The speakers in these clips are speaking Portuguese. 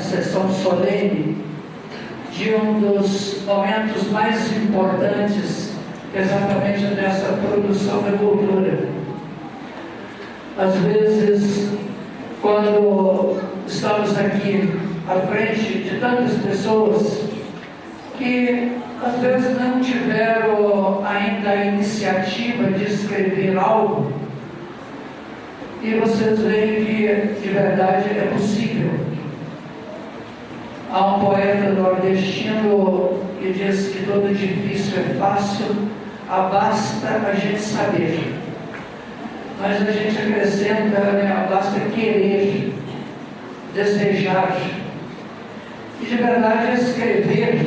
sessão solene de um dos momentos mais importantes exatamente dessa produção da cultura. Às vezes, quando estamos aqui à frente de tantas pessoas que às vezes não tiveram ainda a iniciativa de escrever algo, e vocês veem que de verdade é possível. Há um poeta nordestino que diz que todo difícil é fácil, basta a gente saber. Mas a gente acrescenta, né, basta querer, desejar. E de verdade escrever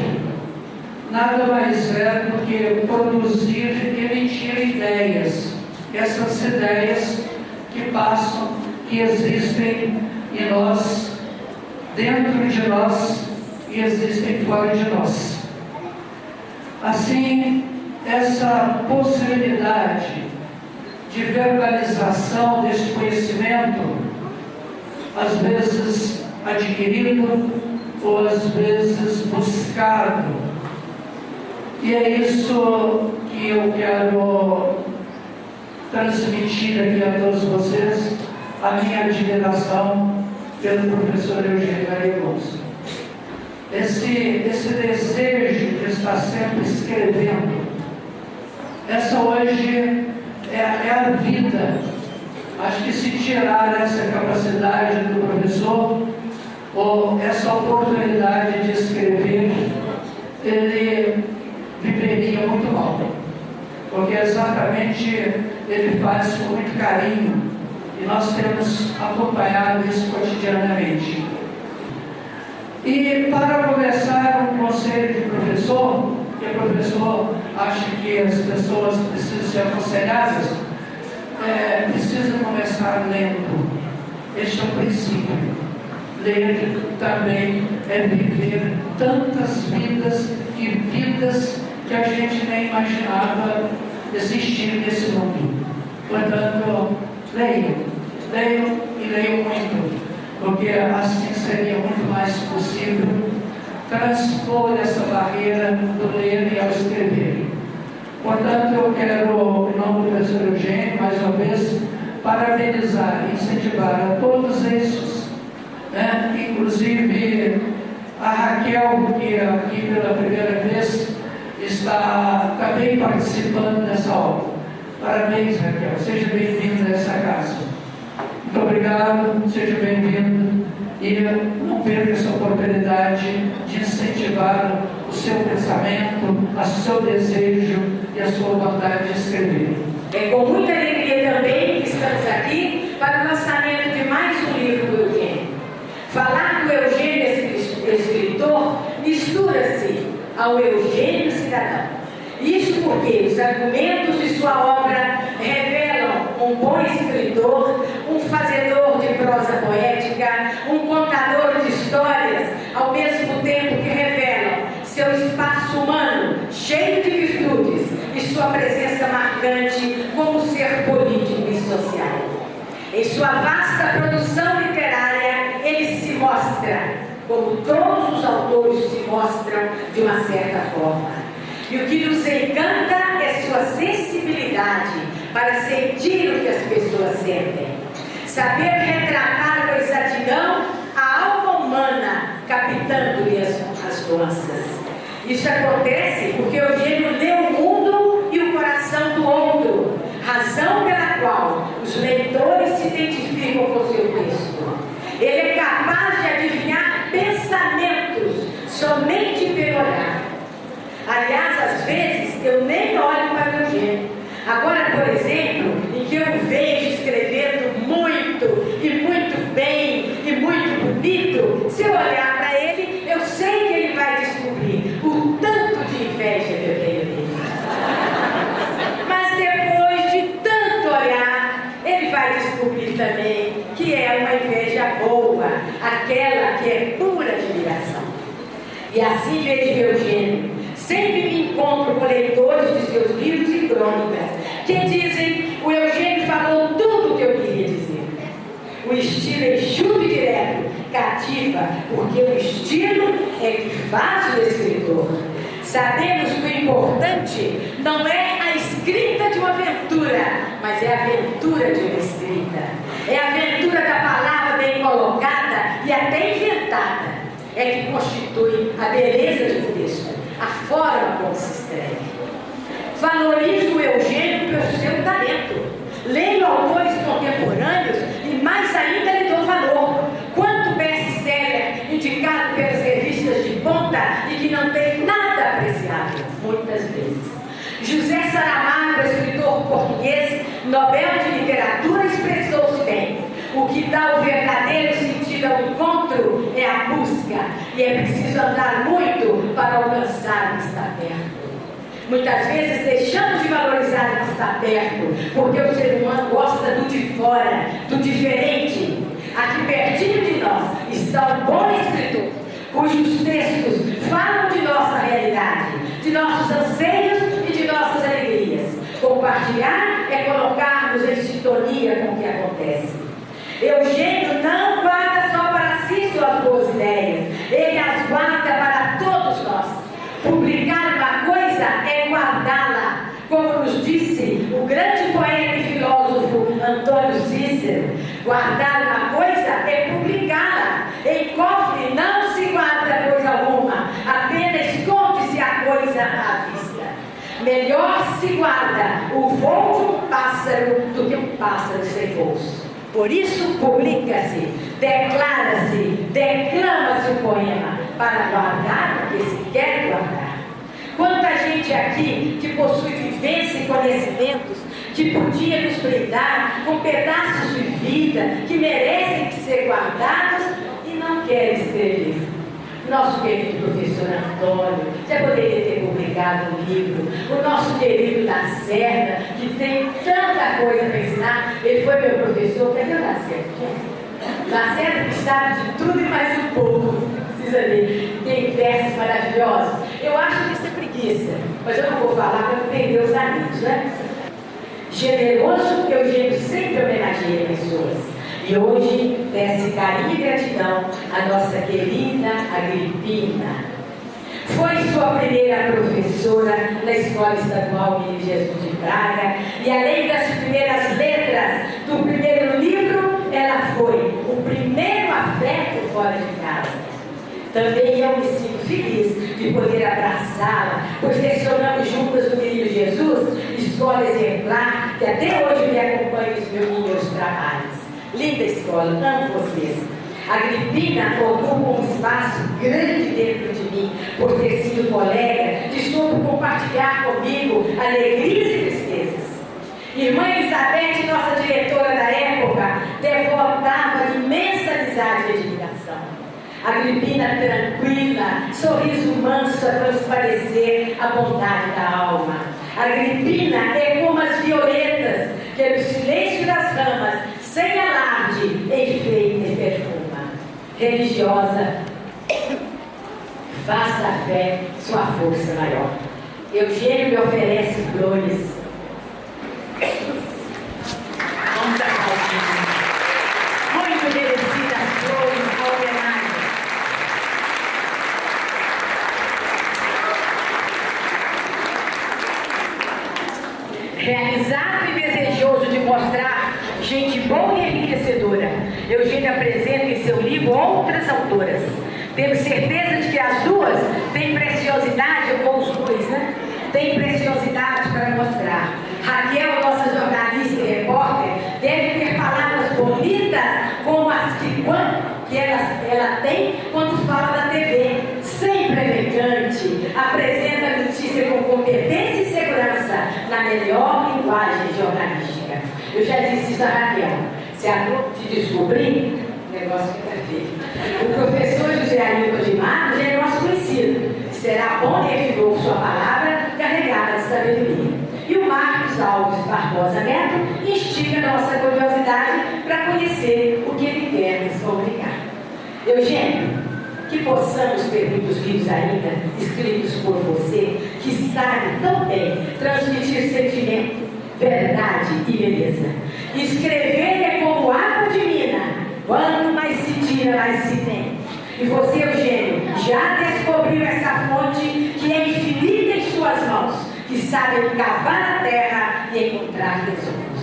nada mais é do que produzir e emitir ideias. Essas ideias que passam, que existem em nós, dentro de nós e existem fora de nós. Assim, essa possibilidade de verbalização desse conhecimento, às vezes adquirido ou às vezes buscado. E é isso que eu quero transmitir aqui a todos vocês, a minha admiração pelo professor Eugênio Garibaldi. Esse desejo de estar sempre escrevendo, essa hoje é a vida. Acho que se tirar essa capacidade do professor, ou essa oportunidade de escrever, ele viveria muito mal. Porque exatamente ele faz com muito carinho, e nós temos acompanhado isso cotidianamente. E para começar um conselho de professor, que o professor acha que as pessoas precisam ser aconselhadas, precisa começar lendo. Este é o princípio. Ler também é viver tantas vidas e vidas que a gente nem imaginava existir nesse mundo. Portanto, leiam e leiam muito, porque assim seria muito mais possível transpor essa barreira do ler e ao escrever. Portanto, eu quero, em nome do professor Eugênio, mais uma vez, parabenizar e incentivar a todos esses, inclusive a Raquel, que aqui pela primeira vez está também participando dessa obra. Parabéns, Raquel, seja bem-vinda a essa casa. Muito obrigado, seja bem-vindo e não perca essa oportunidade de incentivar o seu pensamento, o seu desejo e a sua vontade de escrever. É com muita alegria também que estamos aqui para o lançamento de mais um livro do Eugênio. Falar do Eugênio escritor mistura-se ao Eugênio cidadão. Isso porque os argumentos de sua obra revelam um bom escritor, um fazedor de prosa poética, um contador de histórias, ao mesmo tempo que revelam seu espaço humano, cheio de virtudes, e sua presença marcante como ser político e social. Em sua vasta produção literária, ele se mostra, como todos os autores se mostram de uma certa forma. E o que nos encanta é sua sensibilidade para sentir o que as pessoas sentem. Saber retratar com exatidão a alma humana, captando-lhe as nuances. Isso acontece porque Eugênio lê o mundo e o coração do outro, razão pela qual os leitores se identificam com seu texto. Ele é capaz de adivinhar pensamentos somente pelo olhar. Aliás, às vezes, eu nem olho para o Eugênio. Agora, por exemplo, em que eu vejo escrevendo muito, e muito bem, e muito bonito, se eu olhar para ele, eu sei que ele vai descobrir o tanto de inveja que eu tenho dele. Mas depois de tanto olhar, ele vai descobrir também que é uma inveja boa, aquela que é pura admiração. E assim vejo Eugênio. Sempre me encontro com leitores de seus livros e crônicas que dizem: o Eugênio falou tudo o que eu queria dizer. O estilo enxuto e direto cativa narrativa, porque o estilo é que faz o escritor. Sabemos que o importante não é a escrita de uma aventura, mas é a aventura de uma escrita. É a aventura da palavra bem colocada e até inventada. É que constitui a beleza do texto, a forma como se escreve. Valorizo o Eugênio pelo seu talento. Leio autores contemporâneos e mais ainda lhe dou valor. Quanto best-seller indicado pelas revistas de ponta e que não tem nada apreciável, muitas vezes. José Saramago, escritor português, Nobel de Literatura, expressou-se bem. O que dá o verdadeiro sentido ao encontro é a busca, e é preciso andar muito para alcançar o que está perto. Muitas vezes deixamos de valorizar o que está perto, porque o ser humano gosta do de fora, do diferente. Aqui pertinho de nós está um bom escritor, cujos textos falam de nossa realidade, de nossos anseios e de nossas alegrias. Compartilhar é colocarmos em sintonia com o que acontece. Eugênio não guarda só para si suas boas ideias, ele as guarda para todos nós. Publicar uma coisa é guardá-la, como nos disse o grande poeta e filósofo Antônio Cícero. Guardar uma coisa é publicá-la. Em cofre não se guarda coisa alguma, apenas esconde-se a coisa à vista. Melhor se guarda o voo de um pássaro do que um pássaro sem voo. Por isso publica-se, declara-se, declama-se o poema para guardar o que se quer guardar. Quanta gente aqui que possui vivência e conhecimentos que podia nos brindar com pedaços de vida que merecem ser guardados e não quer escrever. Nosso querido professor Antônio já poderia ter publicado um livro. O nosso querido Lacerda, que tem tanta coisa para ensinar, ele foi meu professor. Cadê o Lacerda? Lacerda que sabe de tudo e mais um pouco. Precisa ver. Tem versos maravilhosos. Eu acho que isso é preguiça, mas eu não vou falar para não perder os amigos, né? Generoso, Eugênio sempre homenageia pessoas. E hoje desce carinho e gratidão à nossa querida Agripina. Foi sua primeira professora na Escola Estadual Menino Jesus de Braga, e além das primeiras letras do primeiro livro, ela foi o primeiro afeto fora de casa. Também eu me sinto feliz de poder abraçá-la, pois lecionamos juntas no Menino Jesus, escola exemplar, que até hoje me acompanha nos meus trabalhos. Linda escola, amo vocês. A Agripina ocupa um espaço grande dentro de mim, por ter sido colega, de sobre compartilhar comigo alegrias e tristezas. Irmã Elizabeth, nossa diretora da época, devotava imensa amizade e admiração. Agripina tranquila, sorriso manso a transparecer a bondade da alma. Agripina é como as violetas, que no silêncio das ramas, sem alarde, enfeita e perfuma. Religiosa, faz da fé sua força maior. Eugênio me oferece flores. Vamos dar palminha. Muito merecidas flores à homenagem. Realizado e desejoso de mostrar gente boa e enriquecedora, Eugênio apresenta em seu livro outras autoras. Temos certeza de que as duas têm preciosidade, ou os dois, né? Tem preciosidade para mostrar. Raquel, nossa jornalista e repórter, deve ter palavras bonitas como as que ela tem quando fala da TV. Sempre elegante, apresenta a notícia com competência e segurança na melhor linguagem jornalística. Eu já disse isso a Raquel. Se a Globo te descobrir, o negócio fica feio. O professor José Ailton de Matos já é nosso conhecido. Será bom e equívoco sua palavra carregada de sabedoria. E o Marcos Alves Barbosa Neto instiga nossa curiosidade para conhecer o que ele quer nos comunicar. Eugênio, que possamos ter muitos livros ainda escritos por você, que sabe tão bem transmitir sentimento, verdade e beleza. Escrever é como água de mina, quanto mais se tira, mais se tem. E você, Eugênio, já descobriu essa fonte que é infinita em suas mãos, que sabe cavar a terra e encontrar tesouros.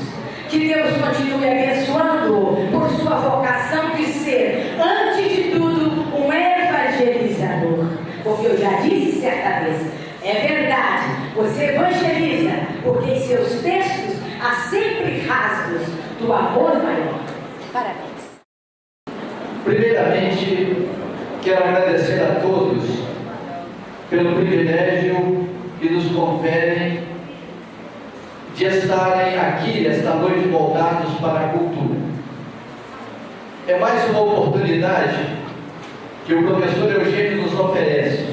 Que Deus continue abençoando por sua vocação de ser, antes de tudo, um evangelizador. Porque eu já disse certa vez, é verdade, você evangeliza, porque em seus textos há sempre rasgos do amor maior. Parabéns. Primeiramente, quero agradecer a todos pelo privilégio que nos conferem de estarem aqui esta noite voltados para a cultura. É mais uma oportunidade que o professor Eugênio nos oferece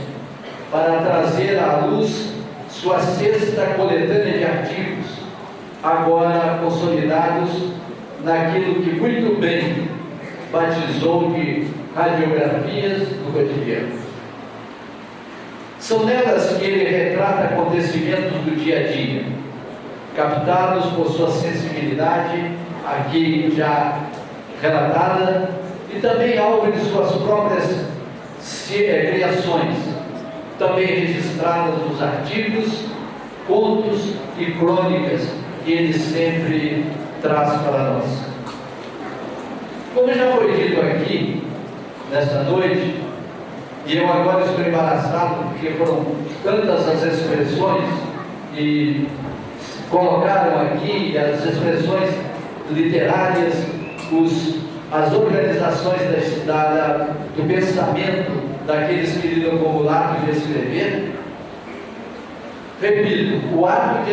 para trazer à luz sua sexta coletânea de artigos, agora consolidados naquilo que muito bem batizou de radiografias do cotidiano. São nelas que ele retrata acontecimentos do dia a dia, captados por sua sensibilidade, aqui já relatada, e também algo de suas próprias criações, também registradas nos artigos, contos e crônicas que ele sempre traz para nós. Como já foi dito aqui, nesta noite, e eu agora estou embaraçado, porque foram tantas as expressões e colocaram aqui as expressões literárias, as organizações do pensamento daqueles que lidam com o ato de escrever. Repito, o ato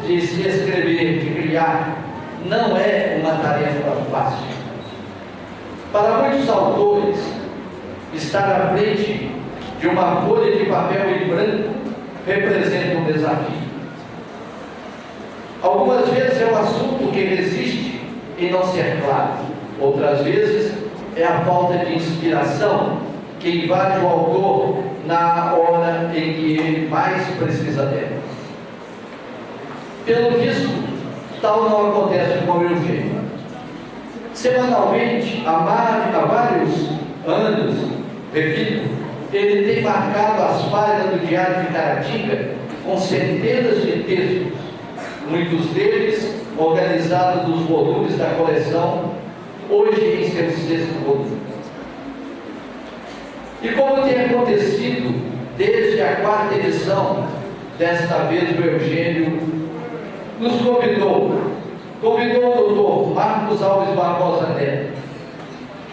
de se escrever, de criar, não é uma tarefa fácil. Para muitos autores, estar à frente de uma folha de papel em branco representa um desafio. Algumas vezes é um assunto que resiste em não ser claro, outras vezes é a falta de inspiração que invade o autor na hora em que ele mais precisa dela. Pelo visto, tal não acontece com o Eugênio. Semanalmente, há vários anos, repito, ele tem marcado as páginas do Diário de Caratinga com centenas de textos, muitos deles organizados nos volumes da coleção, hoje em seu sexto volume. E como tem acontecido desde a quarta edição, desta vez o Eugênio nos convidou o doutor Marcos Alves Barbosa Neto,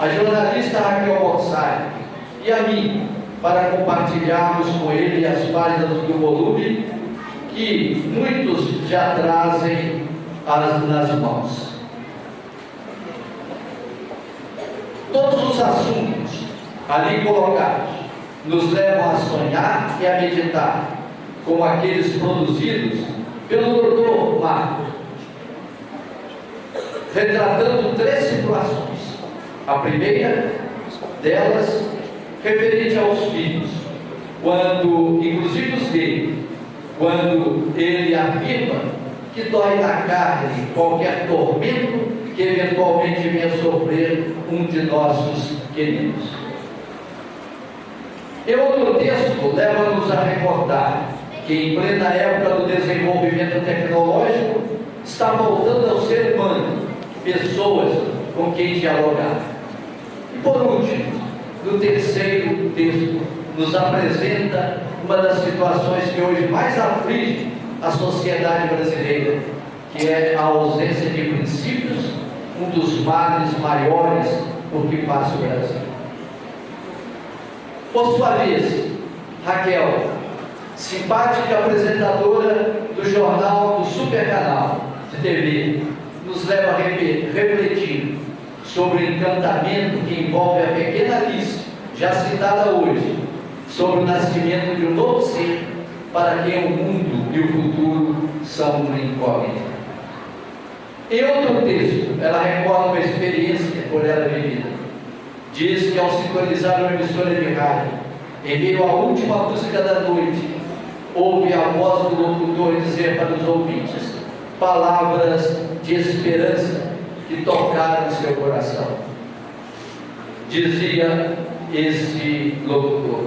a jornalista Raquel Borsari e a mim, para compartilharmos com ele as páginas do volume que muitos já trazem nas mãos. Todos os assuntos ali colocados nos levam a sonhar e a meditar, como aqueles produzidos pelo doutor Marcos, retratando 3 situações. A primeira delas, referente aos filhos, quando, inclusive os gays, quando ele afirma que dói na carne qualquer tormento que eventualmente venha sofrer um de nossos queridos. E outro texto leva-nos a recordar que em plena época do desenvolvimento tecnológico está voltando ao ser humano pessoas com quem dialogar. E por último, no terceiro texto, nos apresenta uma das situações que hoje mais aflige a sociedade brasileira, que é a ausência de princípios, um dos males maiores por que passa o Brasil. Por sua vez, Raquel, simpática apresentadora do jornal do Super Canal de TV, nos leva a refletir sobre o encantamento que envolve a pequena Alice, já citada hoje, sobre o nascimento de um novo ser, para quem o mundo e o futuro são uma incógnita. Em outro texto, ela recorda uma experiência por ela vivida. Diz que ao sintonizar uma emissora de rádio, em meio à última música da noite, ouve a voz do locutor dizer para os ouvintes palavras de esperança que tocaram seu coração. Dizia esse locutor.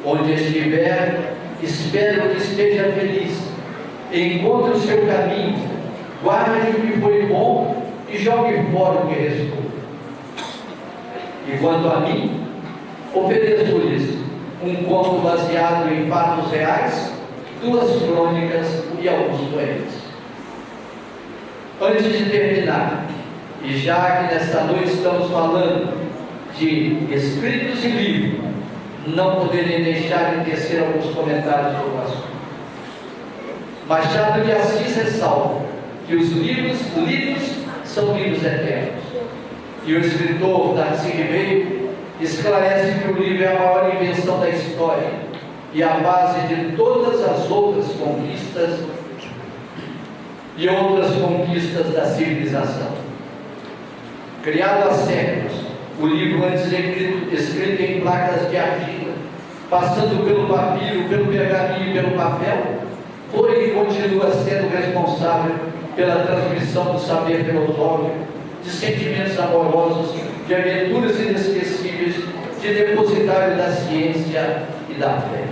Onde estiver, espero que esteja feliz, encontre o seu caminho, guarde o que foi bom e jogue fora o que restou. E quanto a mim, ofereço-lhes um conto baseado em fatos reais, 2 crônicas e alguns poemas. Antes de terminar, e já que nesta noite estamos falando de escritos e livros, não poderei deixar de tecer alguns comentários sobre o assunto. Machado de Assis ressalta que os livros lidos são livros eternos. E o escritor Darcy Ribeiro esclarece que o livro é a maior invenção da história e a base de todas as outras conquistas e outras conquistas da civilização. Criado há séculos, o livro antes escrito em placas de argila, passando pelo papiro, pelo pergaminho e pelo papel, foi e continua sendo responsável pela transmissão do saber filosófico, de sentimentos amorosos, de aventuras inesquecíveis, de depositário da ciência e da fé.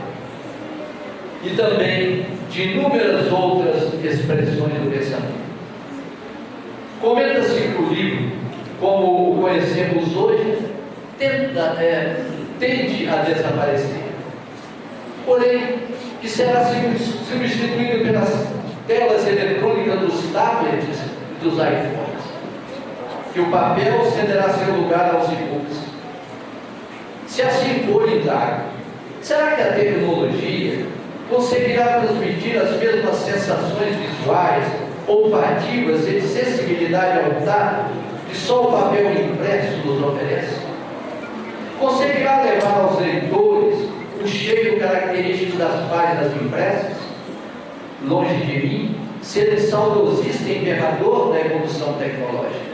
E também de inúmeras outras expressões do pensamento. Comenta-se que o livro, como o conhecemos hoje, tende a desaparecer. Porém, que será substituído pelas telas eletrônicas dos tablets e dos iPhones. Que o papel cederá seu lugar aos e-books. Se assim for, então, será que a tecnologia conseguirá transmitir as mesmas sensações visuais, olfativas e de sensibilidade ao tato que só o papel impresso nos oferece? Conseguirá levar aos leitores o cheiro característico das páginas impressas? Longe de mim ser um saudosista e emperrador da evolução tecnológica.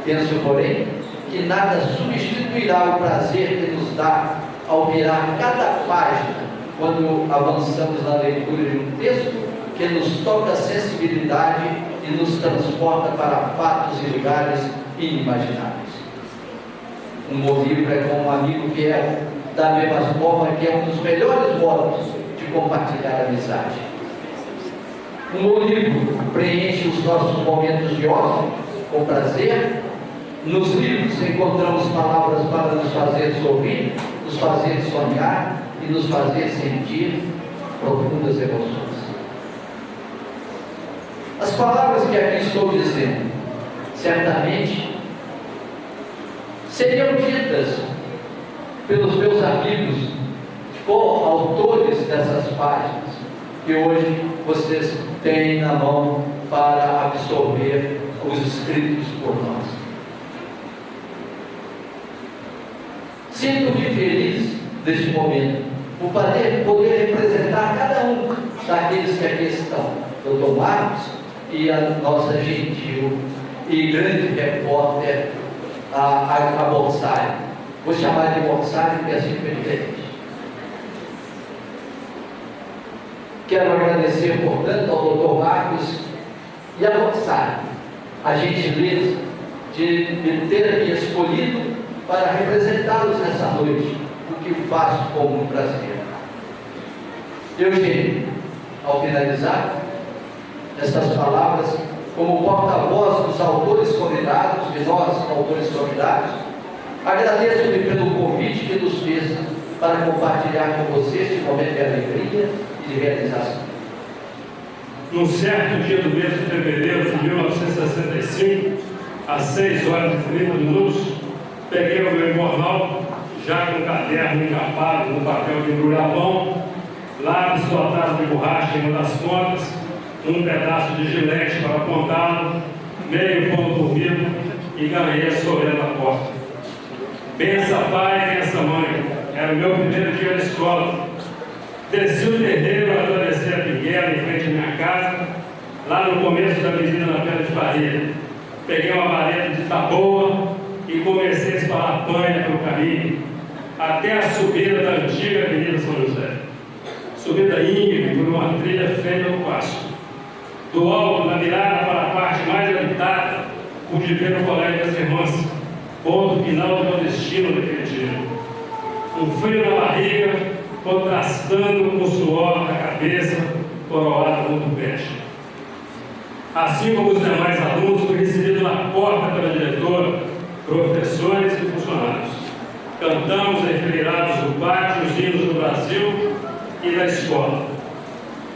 Penso, porém, que nada substituirá o prazer que nos dá ao virar cada página quando avançamos na leitura de um texto que nos toca a sensibilidade e nos transporta para fatos e lugares inimagináveis. Um bom livro é como um amigo fiel, da mesma forma que é um dos melhores modos de compartilhar a amizade. Um bom livro preenche os nossos momentos de ócio com prazer. Nos livros encontramos palavras para nos fazer sorrir, nos fazer sonhar e nos fazer sentir profundas emoções. As palavras que aqui estou dizendo, certamente, seriam ditas pelos meus amigos, co-autores dessas páginas, que hoje vocês têm na mão para absorver os escritos por nós. Sinto-me feliz neste momento, por poder representar cada um daqueles que aqui estão, Dr. Marcos e a nossa gentil e grande repórter, a Borsari. Vou chamar de Borsari porque assim foi diferente. Quero agradecer, portanto, ao Dr. Marcos e a Borsari a gentileza de ter me escolhido para representá-los nessa noite, o que faço com muito prazer. Eugênio, ao finalizar estas palavras, como porta-voz dos autores convidados, de nós, autores convidados, agradeço-lhe pelo convite que nos fez para compartilhar com você este momento de alegria e de realização. Num certo dia do mês de fevereiro de 1965, às 6h30, peguei o meu jornal, já com o caderno encapado no papel de embrulhar pão, lápis dotados de borracha em uma das pontas, um pedaço de gilete para apontá-lo, meio pão comido e ganhei a sorella da porta. Bença pai, bença mãe, era o meu primeiro dia na escola. Desci o terreiro, atravessei a Pinguela em frente à minha casa, lá no começo da avenida na Pedra de Faria. Peguei uma vareta de taboa e comecei a espalhar panha pelo caminho, até a subida da antiga Avenida São José. Subida íngreme por uma trilha feita no pasto. Do alto, na virada para a parte mais habitada, pude ver o colégio das irmãs, ponto final do meu destino naquele dia. o frio na barriga, contrastando com o suor na cabeça, coroado com o peixe. Assim como os demais alunos, fui recebido na porta pela diretora, professores e funcionários. Cantamos enfileirados do pátio os hinos do Brasil e da escola.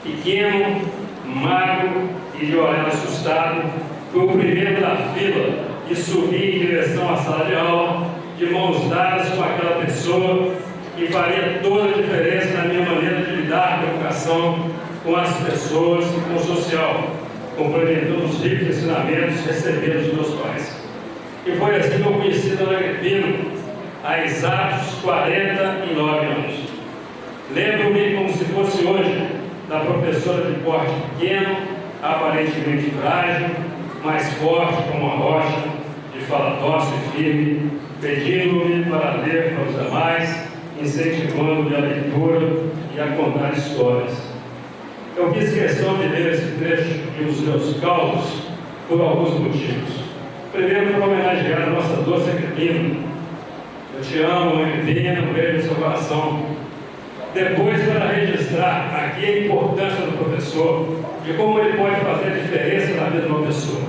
Pequeno, magro e de olhar assustado, fui o primeiro da fila e subi em direção à sala de aula, de mãos dadas com aquela pessoa que faria toda a diferença na minha maneira de lidar com a educação, com as pessoas e com o social, complementando os ricos ensinamentos recebidos dos meus pais. E foi assim que eu conheci Dona Agripino, há exatos 49 anos. Lembro-me como se fosse hoje da professora de porte pequeno, aparentemente frágil, mais forte como uma rocha, de fala dócil e firme, pedindo-me para ler para os demais, incentivando-me a leitura e a contar histórias. Eu fiz questão de ler esse trecho e os meus causos por alguns motivos. Primeiro, para homenagear a nossa doce Agripina. Eu te amo, Agripina, no meio do seu coração. Depois, para registrar aqui a importância do professor e como ele pode fazer diferença na vida de uma pessoa.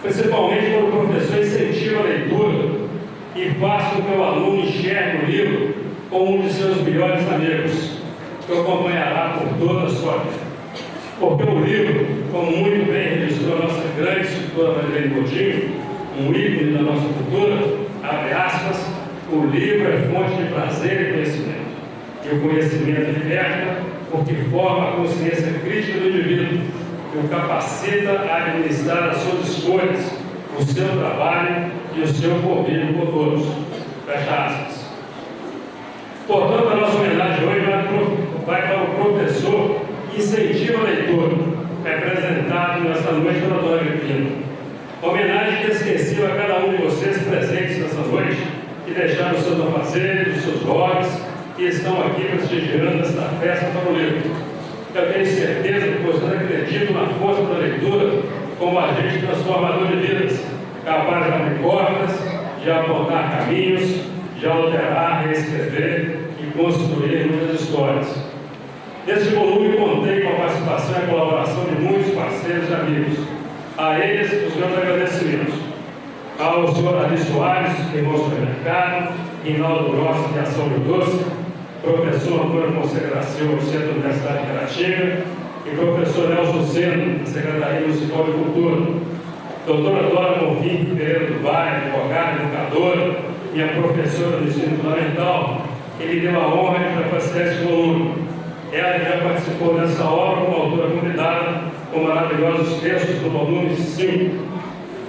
Principalmente quando o professor incentiva a leitura e faz com que o aluno enxergue o livro como um de seus melhores amigos, que o acompanhará por toda a sua vida. Porque o livro, como muito bem registrou a nossa grande escritora Marilene Godinho, um ícone da nossa cultura, abre aspas, o livro é fonte de prazer e conhecimento. E o conhecimento liberta porque forma a consciência crítica do indivíduo e o capacita a administrar as suas escolhas, o seu trabalho e o seu convívio com todos. Fecha aspas. Portanto, a nossa homenagem hoje vai para o professor que incentiva a leitura, representado nessa noite pela Dona Agripina. Homenagem inesquecível a cada um de vocês presentes nessa noite, que deixaram os seus afazeres, os seus hobbies, e estão aqui prestigiando esta festa para o livro. Eu tenho certeza que vocês acreditam na força da leitura como agente transformador de vidas, capaz de abrir portas, de apontar caminhos, de alterar, reescrever e construir muitas histórias. Neste volume contei com a participação e a colaboração de muitos parceiros e amigos. A eles, os meus agradecimentos. Ao senhor Ari Soares, irmão do supermercado, Rinaldo Rossi, de Ação do Doce, professor Antônio Fonseca da Silva, do Centro da Universidade de Caratinga, e professor Nelson Seno, da Secretaria Municipal de Cultura. Doutora Dora Bonfim Pereira do Vale, advogada, educadora, minha professora do ensino fundamental, que me deu a honra de capacitar esse volume. Ela já participou dessa obra como autora convidada, com maravilhosos textos do volume 5.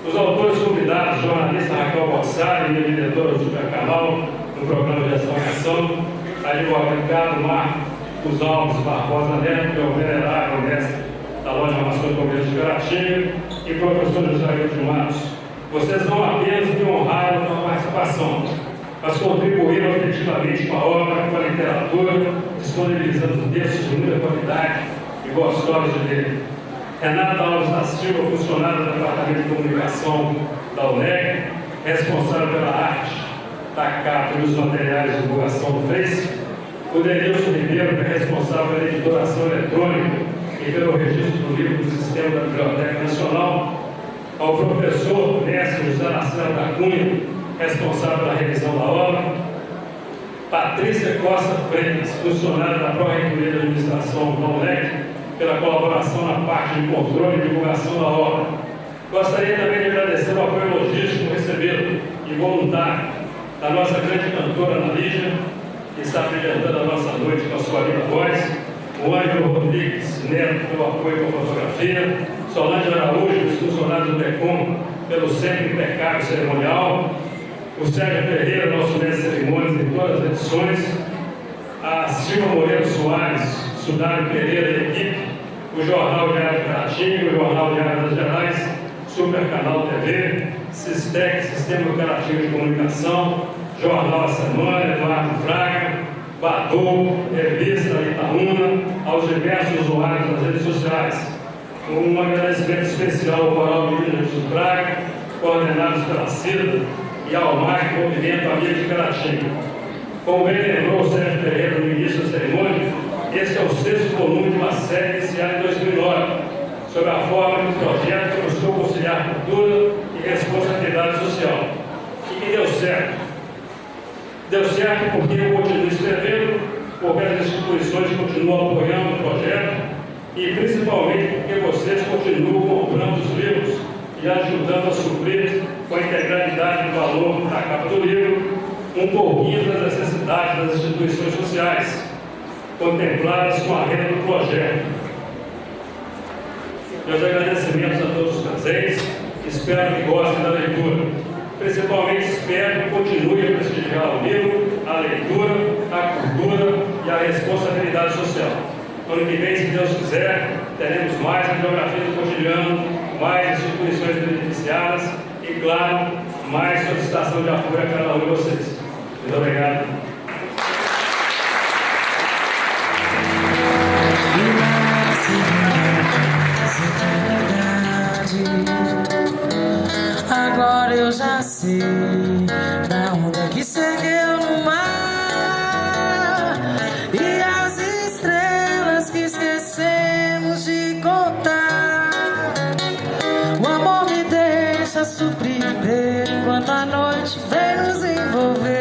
Os autores convidados, jornalista Raquel Bossari, minha diretora do Supercanal, no programa de Ação, advogado Marcos Alves Barbosa Neto, que é o venerável mestre da loja Armação de Comércio de Caratinga, e professor José de Matos. Vocês não apenas me honraram com a participação, mas contribuíram efetivamente com a obra, com a literatura, disponibilizando textos de muita qualidade e gostosos de ler. Renata Alves da Silva, funcionária do Departamento de Comunicação da UNEG, responsável pela arte da capa e dos materiais de divulgação do Face. O Denilson Ribeiro, que é responsável pela editoração eletrônica e pelo registro do livro do Sistema da Biblioteca Nacional. Ao professor mestre José Marcelo da Cunha, responsável pela revisão da obra. Patrícia Costa Freitas, funcionária da Pró-Reitoria de Administração da UNEG, pela colaboração na parte de controle e divulgação da obra. Gostaria também de agradecer o apoio logístico recebido e voluntário da nossa grande cantora Ana Lígia, que está apresentando a nossa noite com a sua linda voz, o Ângelo Rodrigues Neto pelo apoio com a fotografia, Solange Araújo, os funcionários do DECOM, pelo sempre impecável cerimonial, o Sérgio Ferreira, nosso mestre de cerimônias em todas as edições, a Silva Moreira Soares, Sudário Pereira e equipe, o Jornal Diário de Caratinga, o Jornal Diário das Gerais, Supercanal TV, Sistec, Sistema Caratinga de Comunicação, Jornal A Semana, Eduardo Fraga, Badu, Revista Itaúna, aos diversos usuários das redes sociais. Um agradecimento especial ao Coral Meninos de Fraga, coordenados pela Cida, e ao MAC, Movimento Amigo de Caratinga. Como bem lembrou o Sérgio Pereira no início da cerimônia, este é o 6º volume de uma série iniciada em 2009, sob a forma de projeto que buscou conciliar cultura e responsabilidade social. E que deu certo. Deu certo porque eu continuo escrevendo, porque as instituições continuam apoiando o projeto e principalmente porque vocês continuam comprando os livros e ajudando a suprir com a integralidade do valor da capa do livro um pouquinho das necessidades das instituições sociais, contempladas com a renda do projeto. Meus agradecimentos a todos os presentes, espero que gostem da leitura. Principalmente espero que continue a prestigiar o livro, a leitura, a cultura e a responsabilidade social. No ano que vem, se Deus quiser, teremos mais bibliografia do cotidiano, mais instituições beneficiadas e, claro, mais solicitação de apoio a cada um de vocês. Muito obrigado. Agora eu já sei da onda que se ergueu no mar e as estrelas que esquecemos de contar. O amor me deixa surpreender enquanto a noite vem nos envolver.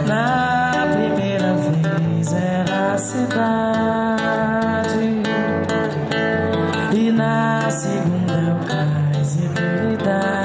Na primeira vez era a cidade e na segunda é o cais e eternidade.